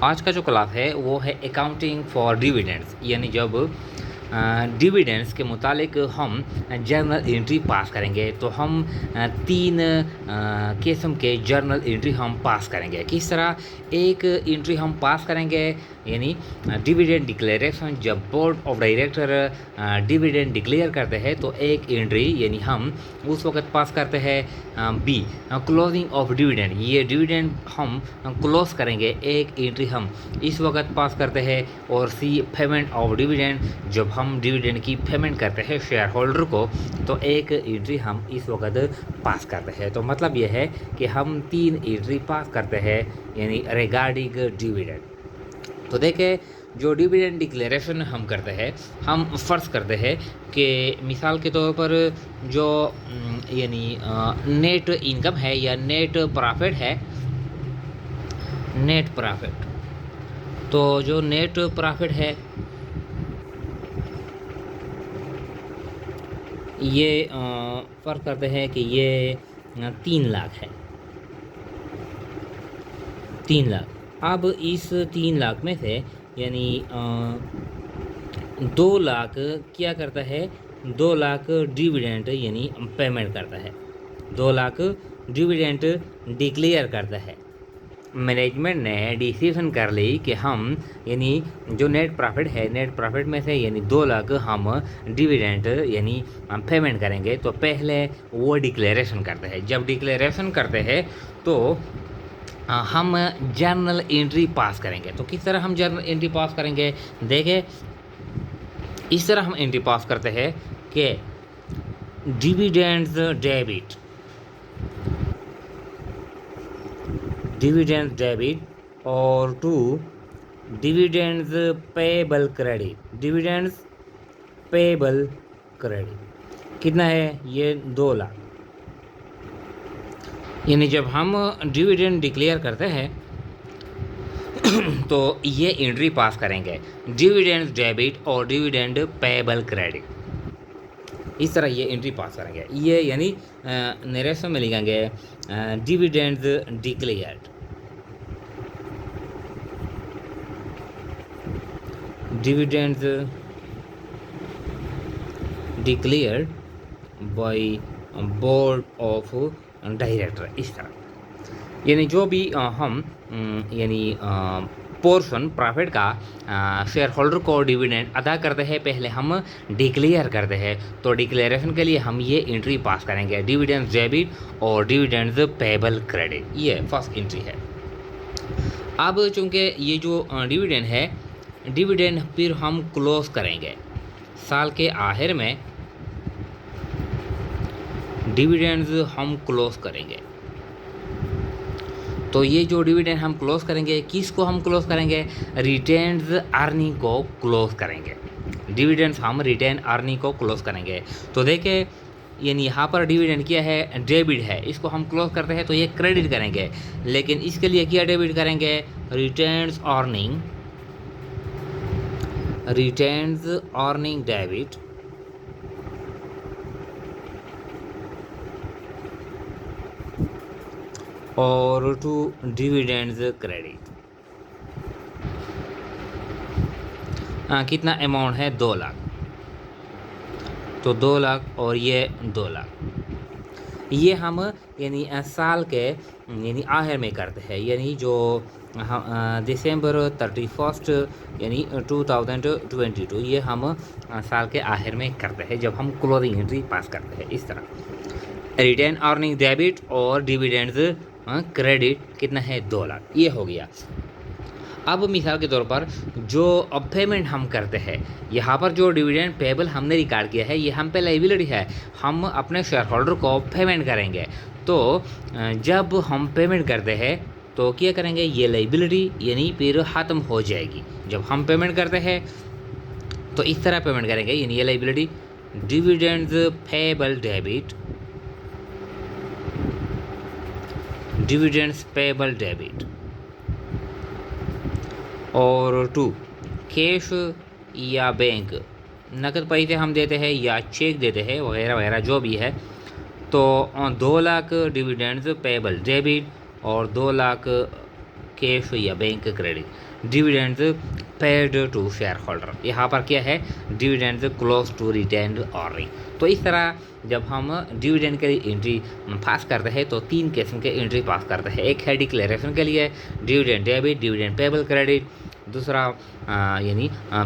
आज का जो क्लास है वो है अकाउंटिंग फॉर डिविडेंड्स, यानी जब डिविडेंड्स के मुतालिक हम जर्नल एंट्री पास करेंगे तो हम तीन किस्म के जर्नल एंट्री हम पास करेंगे। किस तरह एक एंट्री हम पास करेंगे, यानी डिविडेंड डिक्लेरेशन। जब board of director dividend declare करते हैं तो एक एंट्री यानी हम उस वक्त पास करते हैं। बी क्लोजिंग ऑफ डिविडेंड, ये डिविडेंड हम क्लोज करेंगे, एक एंट्री हम इस वक्त पास करते हैं। और सी पेमेंट ऑफ डिविडेंड, जब हम डिविडेंड की पेमेंट करते हैं शेयर होल्डर को तो एक एंट्री हम इस वक्त पास करते हैं। तो मतलब यह है कि हम तीन एंट्री पास करते हैं यानी रिगार्डिंग डिविडेंड। तो देखें, जो डिविडेंड डिक्लेरेशन हम करते हैं, हम फ़र्ज़ करते हैं कि मिसाल के तौर पर जो यानी नेट इनकम है या नेट प्रॉफिट है, नेट प्रॉफिट, तो जो नेट प्रॉफिट है ये फ़र्ज़ करते हैं कि ये 3 लाख है, 3 लाख। अब इस 3 लाख में से यानी 2 लाख क्या करता है, 2 लाख डिविडेंड यानी पेमेंट करता है, 2 लाख डिविडेंड डिक्लेयर करता है। मैनेजमेंट ने डिसीजन कर ली कि हम यानी जो नेट प्रॉफिट है, नेट प्रॉफिट में से यानी 2 लाख हम डिविडेंड यानी पेमेंट करेंगे। तो पहले वो डिक्लेरेशन करते हैं। जब डिक्लेरेशन करते हैं तो हम जर्नल एंट्री पास करेंगे। तो किस तरह हम जर्नल एंट्री पास करेंगे, देखें, इस तरह हम एंट्री पास करते हैं कि डिविडेंड्स डेबिट, डिविडेंड डेबिट और to dividends payable credit, dividends payable credit कितना है, ये 2 लाख। यानी जब हम डिविडेंड डिक्लेयर करते हैं तो ये एंट्री पास करेंगे, डिविडेंड डेबिट और डिविडेंड पेबल क्रेडिट, इस तरह ये एंट्री पास करेंगे। ये यानी नरेशन में लिखेंगे dividend declared, dividend declared by board of director, इस तरह। यानी जो भी हम यानी पोर्शन प्रॉफिट का शेयर होल्डर को डिविडेंड अदा करते हैं, पहले हम डिक्लेयर करते हैं। तो डिक्लेरेशन के लिए हम ये एंट्री पास करेंगे, डिविडेंड डेबिट और डिविडेंड पेबल क्रेडिट, ये फर्स्ट एंट्री है। अब चूँकि ये जो डिविडेंड है, डिविडेंड फिर हम क्लोज करेंगे साल के आखिर में, डिविडेंड्स हम क्लोज करेंगे। तो ये जो डिविडेंड हम क्लोज करेंगे, किसको हम क्लोज करेंगे, रिटेन्ड अर्निंग को क्लोज करेंगे। डिविडेंड्स हम रिटेन अर्निंग को क्लोज करेंगे। तो देखिए, यानी यहाँ पर डिविडेंड क्या है, डेबिट है, इसको हम क्लोज करते हैं तो ये क्रेडिट करेंगे। लेकिन इसके लिए क्या डेबिट करेंगे, retained earning, retained earning debit और टू डिविडेंड्स क्रेडिट। कितना अमाउंट है, 2 लाख। तो 2 लाख और ये 2 लाख, ये हम यानी साल के यानी आखिर में करते हैं, यानी जो दिसंबर 31 यानी 2022 ये हम साल के आखिर में करते हैं जब हम क्लोजिंग एंट्री पास करते हैं। इस तरह रिटेन अर्निंग डेबिट और डिविडेंड्स क्रेडिट कितना है, 2 लाख, ये हो गया। अब मिसाल के तौर पर जो अब पेमेंट हम करते हैं, यहाँ पर जो डिविडेंड पेबल हमने रिकॉर्ड किया है ये हम पे लायबिलिटी है, हम अपने शेयर होल्डर को पेमेंट करेंगे। तो जब हम पेमेंट करते हैं तो क्या करेंगे, ये लायबिलिटी यानी फिर ख़त्म हो जाएगी। जब हम पेमेंट करते हैं तो इस तरह पेमेंट करेंगे, यानी ये liability dividends payable debit, dividends payable debit और टू कैश या बैंक, नकद पैसे हम देते हैं या चेक देते हैं वगैरह वगैरह जो भी है। तो 2 लाख डिविडेंड्स पेबल डेबिट और 2 लाख कैश या bank credit. Dividends paid to shareholder, यहाँ पर क्या है, dividends close to retained earning. तो इस तरह जब हम डिविडेंड के लिए एंट्री पास करते हैं तो 3 किस्म के एंट्री पास करते हैं। एक है डिक्लेरेशन के लिए dividend debit, dividend payable credit. दूसरा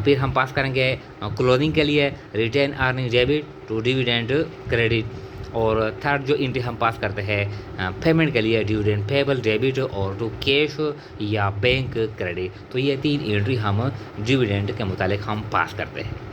फिर हम पास करेंगे क्लोजिंग के लिए retain earning debit to dividend credit. और थर्ड जो एंट्री हम पास करते हैं पेमेंट के लिए डिविडेंड पेबल डेबिट और टू कैश या बैंक क्रेडिट। तो ये 3 एंट्री हम डिविडेंड के मुतालिक हम पास करते हैं।